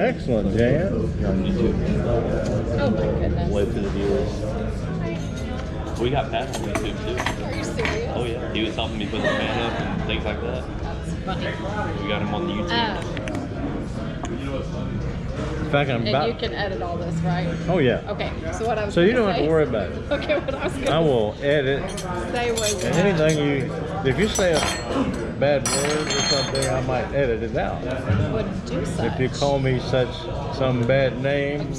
Excellent, Jan. On YouTube. Oh my goodness. Wave to the viewers. We got Pat on YouTube too. Are you serious? Oh yeah. He was helping me put the fan up and things like that. That's funny. We got him on the YouTube. In fact, I'm And about. you can edit all this, right? Oh yeah. Okay, so what I was So you gonna don't have say- to worry about it. Okay, what I was going I to will edit. say was And anything if you say a bad word or something, I might edit it out. would do such. If you call me some bad name,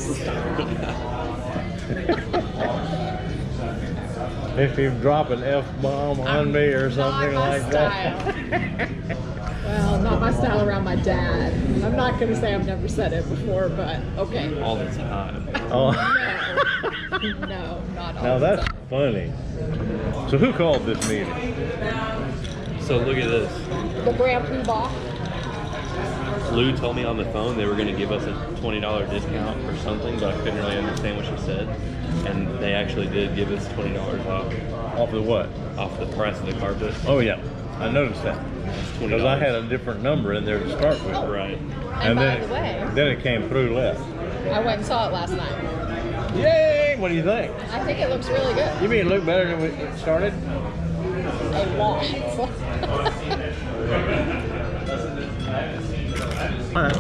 if you drop an F-bomb on me or something like that. Well, not my style around my dad. I'm not going to say I've never said it before, but okay. All the time. Oh. No, not all Now the that's time. funny. So who called this meeting? So look at this. The Grand Poobah. Lou told me on the phone they were going to give us a $20 discount or something, but I couldn't really understand what she said. And they actually did give us $20 off Off the what? the price of the carpet. Oh yeah, I noticed that. $20. Because I had a different number in there to start with. Right. And by then, the way, then it came through less. I went and saw it last night. Yay! What do you think? I think it looks really good. You mean it looked better than we started? A lot. All right.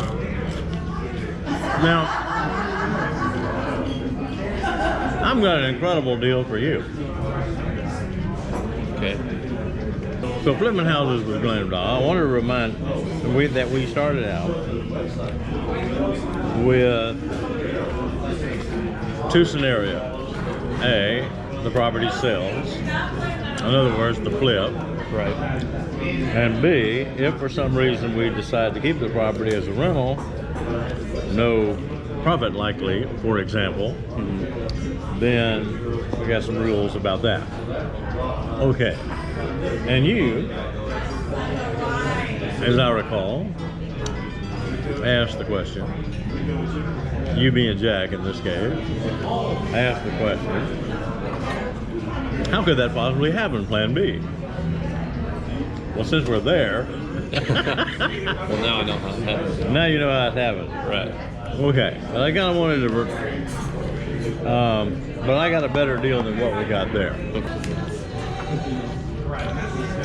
Now, I've got an incredible deal for you. Okay. So Flippin houses with Glenn Doll. I want to remind that we started out with two scenarios. A, the property sells. In other words, the flip. Right. And B, if for some reason we decide to keep the property as a rental, no profit likely, for example, then we got some rules about that. Okay. And you, as I recall, asked the question, you being Jack in this case, asked the question, how could that possibly happen, Plan B? Well, since we're there, Well, now I know how it happens. now you know how it happened. Right. Okay, but I kind of wanted to, but I got a better deal than what we got there.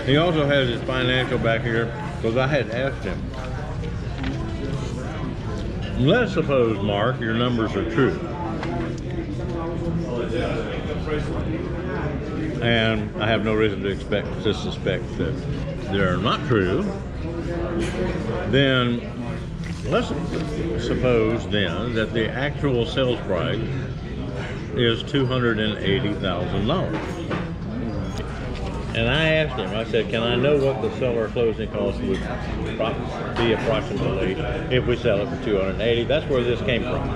He also has his financial back here, because I had asked him. Let's suppose, Mark, your numbers are true. And I have no reason to suspect that they're not true. Then let's suppose then that the actual sales price is $280,000. And I asked him, I said, can I know what the seller closing cost would be approximately if we sell it for $280,000? That's where this came from.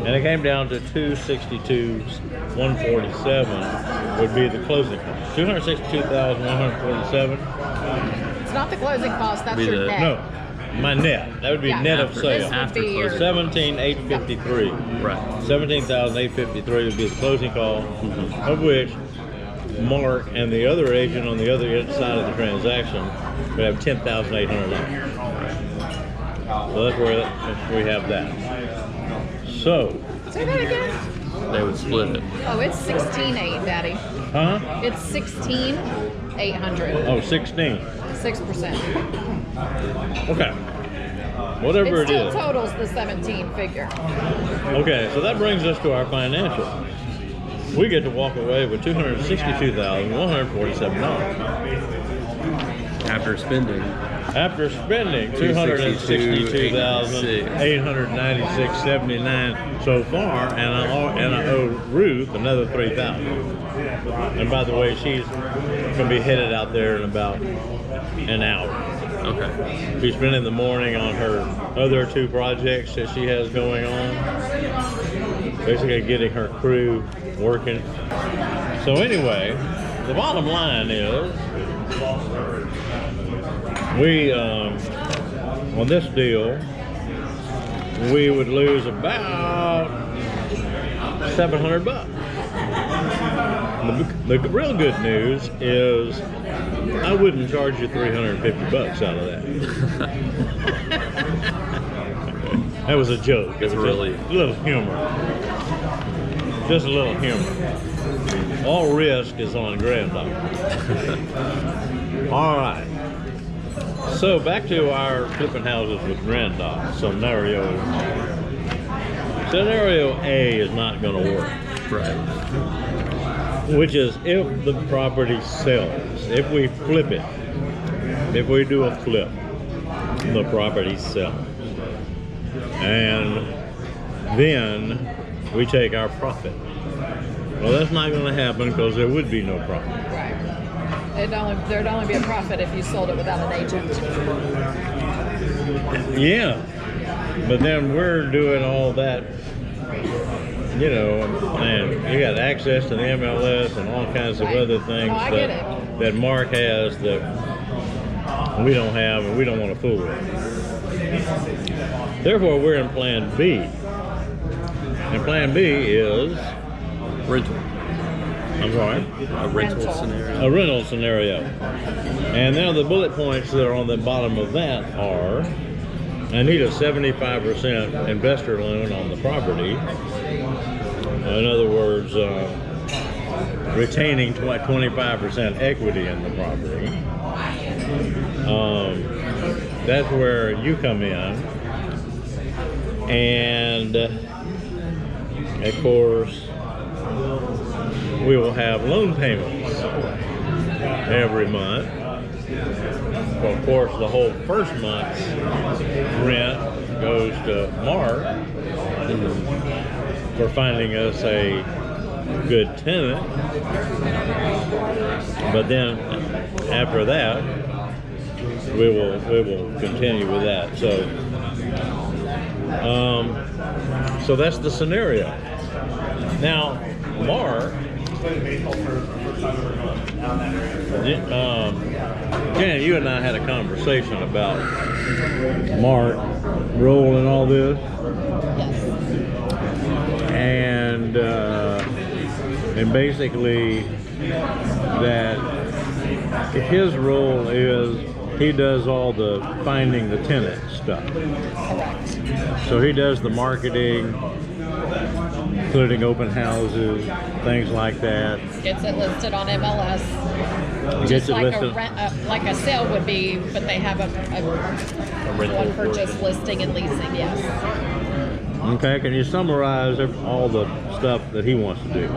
And it came down to $262,147 would be the closing cost. $262,147. It's not the closing cost, that's Be your the- net. No, my net. That would be Yeah, net of after- sale. This would after be your, closing. 17,853. Right. 17,853 would be the closing cost, of which Mark and the other agent on the other side of the transaction would have $10,800. So that's where we have that. So, say that again. They would split it. Oh, it's 16.8, Daddy. huh? It's 16,800. Oh, 16. 6%. Okay. Whatever It it still is. totals the 17 figure. Okay, so that brings us to our financial. We get to walk away with $262,147. After spending. After spending $262,896.79 so far, and I owe Ruth another $3,000. And by the way, she's going to be headed out there in about an hour. Okay. She's been in the morning on her other two projects that she has going on, basically getting her crew working. So anyway, the bottom line is, we on this deal, we would lose about $700. The real good news is I wouldn't charge you $350 out of that. That was a joke. It's It was really- just a little humor. Just a little humor. All risk is on Granddaughter. All right. So back to our flipping houses with Granddaughter. Scenario A is not going to work. Right. Which is if the property sells, if we flip it, if we do a flip, the property sells. And then we take our profit. Well, that's not going to happen because there would be no profit. Right. There'd only be a profit if you sold it without an agent. Yeah. But then we're doing all that, you know, and you got access to the MLS and all kinds of Right. other things No, I get it. that Mark has that we don't have and we don't want to fool with. Therefore, we're in Plan B. And Plan B is, Rental. I'm sorry, A rental Rental. scenario. a rental scenario. And now the bullet points that are on the bottom of that are, I need a 75% investor loan on the property. In other words, retaining 25% equity in the property. That's where you come in. And of course, we will have loan payments every month. Well, of course, the whole first month's rent goes to Mark for finding us a good tenant. But then after that, we will continue with that. So that's the scenario. Now, Mark, Janet, you and I had a conversation about Mark role in all this, Yes. and basically that his role is he does all the finding the tenant stuff. Correct. So he does the marketing, including open houses, things like that. Gets it listed on MLS. Gets Just it like listed. like a sale would be, but they have a rental one for just listing and leasing. Yes. Okay, can you summarize all the stuff that he wants to do?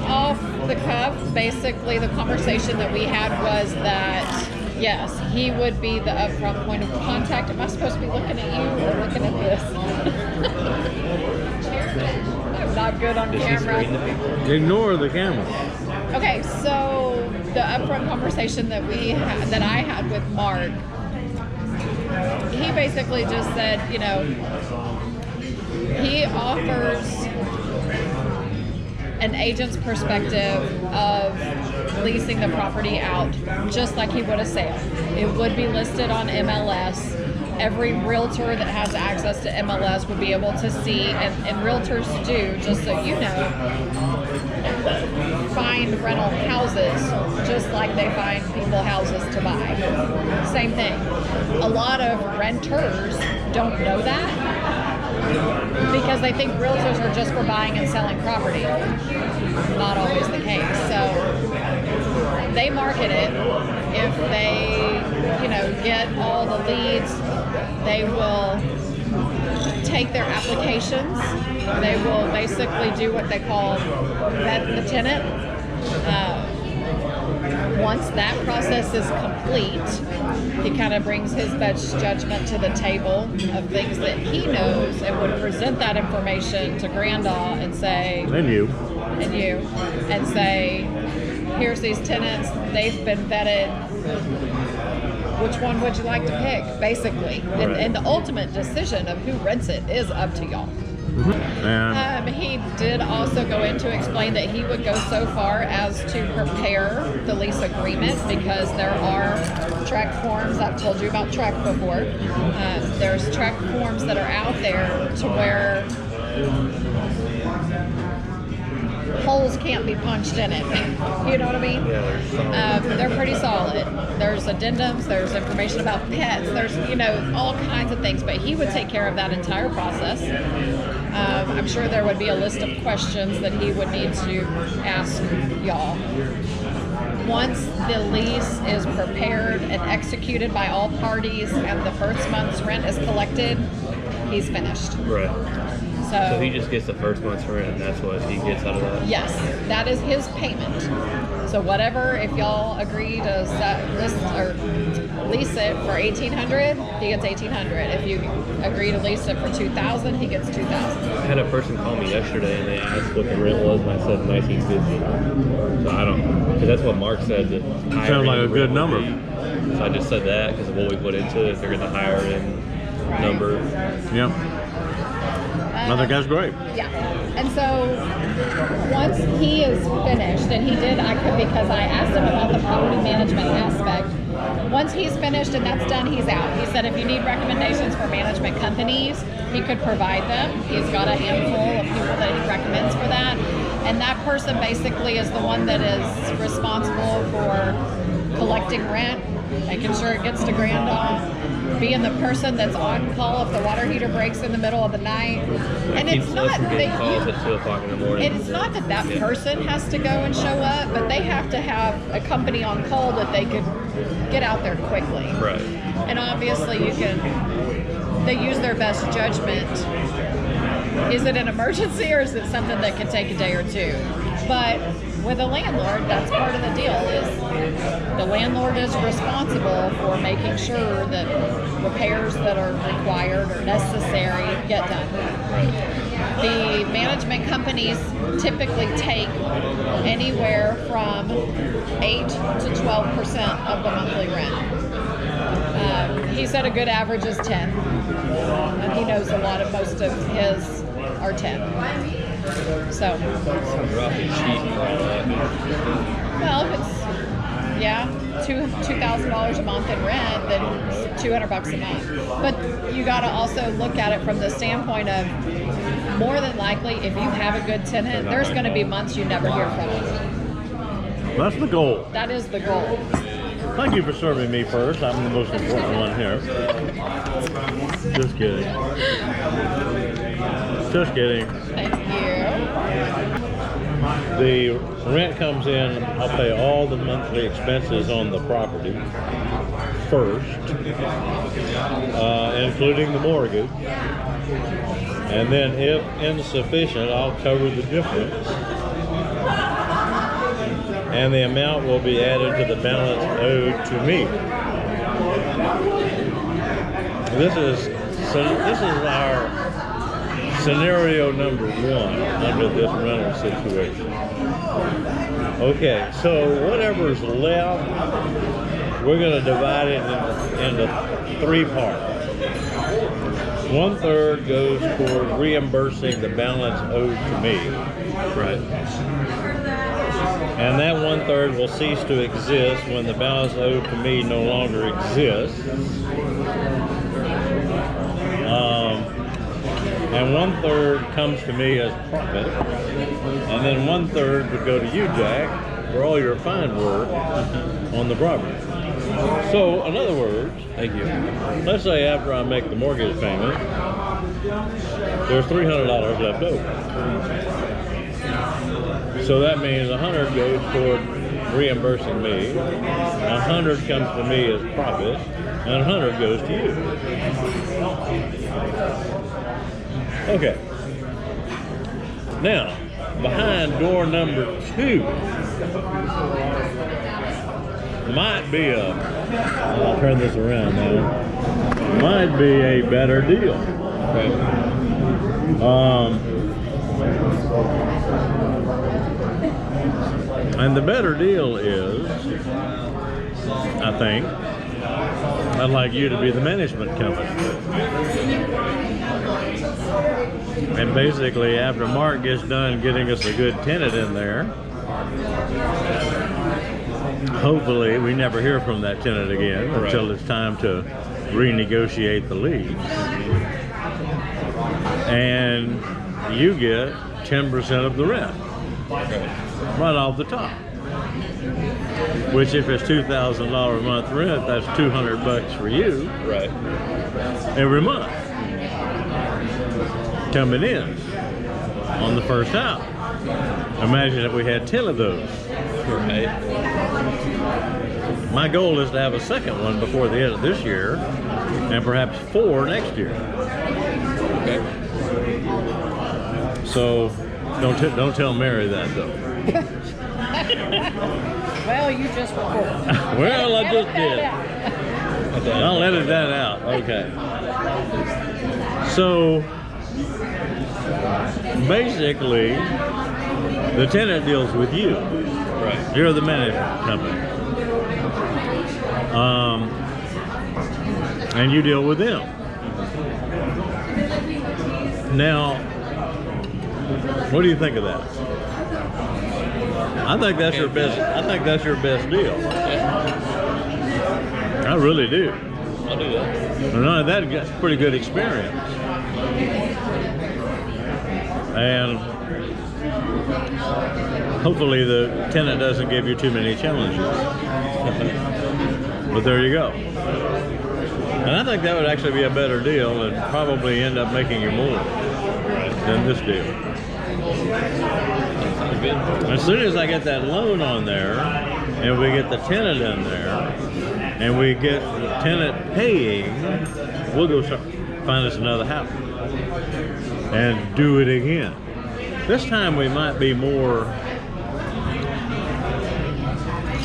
Off the cuff, basically the conversation that we had was that yes, he would be the upfront point of contact. Am I supposed to be looking at you or looking at this? I'm not good on Does he screen the camera. people? Ignore the camera. Okay, so the upfront conversation that that I had with Mark, he basically just said, you know, he offers an agent's perspective of leasing the property out just like he would a sale. It would be listed on MLS. Every realtor that has access to MLS would be able to see, and realtors do, just so you know, find rental houses just like they find people houses to buy. Same thing. A lot of renters don't know that because they think realtors are just for buying and selling property. Not always the case. So they market it. If they, you know, get all the leads, they will take their applications. They will basically do what they call vet the tenant. Once that process is complete, he kind of brings his best judgment to the table of things that he knows and would present that information to Grandaw and say, And you. and say, here's these tenants, they've been vetted, which one would you like to pick, basically? Right. And the ultimate decision of who rents it is up to y'all. And He did also go in to explain that he would go so far as to prepare the lease agreement because there are tract forms. I've told you about tract before. There's tract forms that are out there to where holes can't be punched in it. You know what I mean? Yeah, there's some. They're pretty solid. There's addendums, there's information about pets, there's, you know, all kinds of things, but he would take care of that entire process. I'm sure there would be a list of questions that he would need to ask y'all. Once the lease is prepared and executed by all parties and the first month's rent is collected, he's finished. Right. So So he just gets the first month's rent, and that's what he gets out of that? yes, that is his payment. So whatever, if y'all agree to lease it for $1,800, he gets $1,800. If you agree to lease it for $2,000, he gets $2,000. I had a person call me yesterday, and they asked what the rent was, and I said 1950. So I don't, because that's what Mark said. That Sounds like a good number. So I just said that because of what we put into it. They're going to hire in number. Yep. I think that's great. Yeah. And so once he is finished, and he did, because I asked him about the property management aspect. Once he's finished and that's done, he's out. He said if you need recommendations for management companies, he could provide them. He's got a handful of people that he recommends for that. And that person basically is the one that is responsible for collecting rent, making sure it gets to grand off, being the person that's on call if the water heater breaks in the middle of the night. And it's Keeps not us from getting calls that at 2 o'clock in the morning. it's not that person has to go and show up, but they have to have a company on call that they could get out there quickly. Right. And obviously they use their best judgment. Is it an emergency or is it something that can take a day or two? But with a landlord, that's part of the deal, is the landlord is responsible for making sure that repairs that are required or necessary get done. The management companies typically take anywhere from 8 to 12% of the monthly rent. He said a good average is 10, and he knows most of his are 10. So, Rough and cheap for all that. well, if it's $2,000 a month in rent, then it's $200 a month. But you got to also look at it from the standpoint of, more than likely, if you have a good tenant, there's going to be months you never hear from them. That's the goal. That is the goal. Thank you for serving me first. I'm the most important one here. Just kidding. Just kidding. Thank you. The rent comes in, I'll pay all the monthly expenses on the property first, including the mortgage. And then if insufficient, I'll cover the difference. And the amount will be added to the balance owed to me. This is our scenario number one under this rental situation. Okay, so whatever's left, we're going to divide it into 3 parts. 1/3 goes toward reimbursing the balance owed to me. Right. And that 1/3 will cease to exist when the balance owed to me no longer exists. And 1/3 comes to me as profit. And then 1/3 would go to you, Jack, for all your fine work on the property. So, in other words, Thank you. let's say after I make the mortgage payment, there's $300 left over. So that means 100 goes toward reimbursing me, 100 comes to me as profit, and 100 goes to you. Okay. Now, behind door number 2 might be I'll turn this around now, might be a better deal. Okay. And the better deal is, I think, I'd like you to be the management company. And basically, after Mark gets done getting us a good tenant in there, hopefully we never hear from that tenant again until it's time to renegotiate the lease. And you get 10% of the rent. right off the top. Which, if it's $2,000 a month rent, that's $200 for you Right. every month coming in on the first house. Imagine if we had 10 of those. Right. My goal is to have a second one before the end of this year, and perhaps 4 next year. Okay. So don't tell Mary that though. Well, you just recorded. Well, I just did. Out. I'll edit that out. Okay. So basically, the tenant deals with you. Right. You're the management company. And you deal with them. Now, what do you think of that? I think that's your best. I think that's your best deal. Yeah. I really do. I'll do that. No, that's a pretty good experience. And hopefully the tenant doesn't give you too many challenges. But there you go. And I think that would actually be a better deal and probably end up making you more than this deal. Sounds good. As soon as I get that loan on there, and we get the tenant in there, and we get the tenant paying, we'll go find us another house and do it again. This time we might be more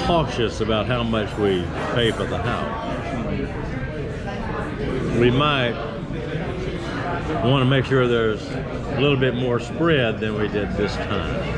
cautious about how much we pay for the house. We might want to make sure there's a little bit more spread than we did this time.